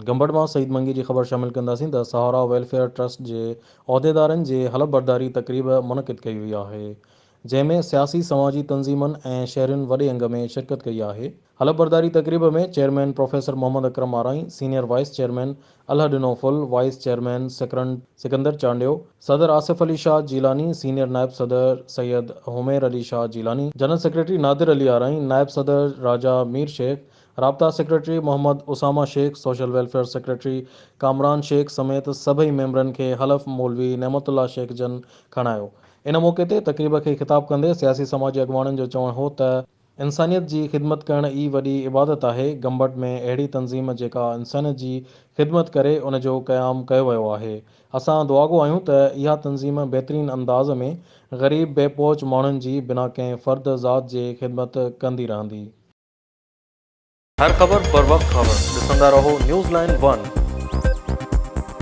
गंबड़ मां सईद मंगी जी ख़बर शामिल कंदासीं त सहारा वेलफेयर ट्रस्ट जे उहिदेदारनि जे हलफ़ बरदारी तक़रीब मुनक़िद कई हुई आहे, जंहिंमें सियासी समाजी तंज़ीमुनि ऐं शहरियुनि वॾे अंग में शिरकत कई आहे। हलफ़ बरदारी तक़रीब में chairman professor Mohammad Akram Arain, senior vice chairman Alhad Naufal, vice chairman Sikandar Chandio, सदर आसिफ अली शाह जीलानी, सीनियर नायब सदर सैयद हुमैर अली शाह जीलानी, जनरल सेक्रेटरी नादिर अली आराई, नायब सदर राजा मीर शेख, राब्ता secretary Mohammad Usama Shaikh, social welfare secretary Kamran Shaikh समेत सभई मेंबरनि खे हलफ़ मौलवी नेमतुल्ला शेख जन खणायो। इन मौक़े ते तक़रीब खे ख़िताब कंदे सियासी समाजी अॻवाननि जो चवणु हो त इंसानियत जी ख़िदमत करण ई वॾी इबादत आहे। गंबड़ में अहिड़ी तंज़ीम जेका इंसानियत जी ख़िदमत करे उन जो क़याम कयो वियो आहे। असां दुआगो आहियूं त इहा तंज़ीम बहितरीन अंदाज़ में ग़रीब बेपहुच माण्हुनि जी बिना कंहिं फ़र्द ज़ात जे ख़िदमत कंदी रहंदी। हर ख़बर बर वक्त ख़बर ॾिसंदा रहो न्यूज़ लाइन 1।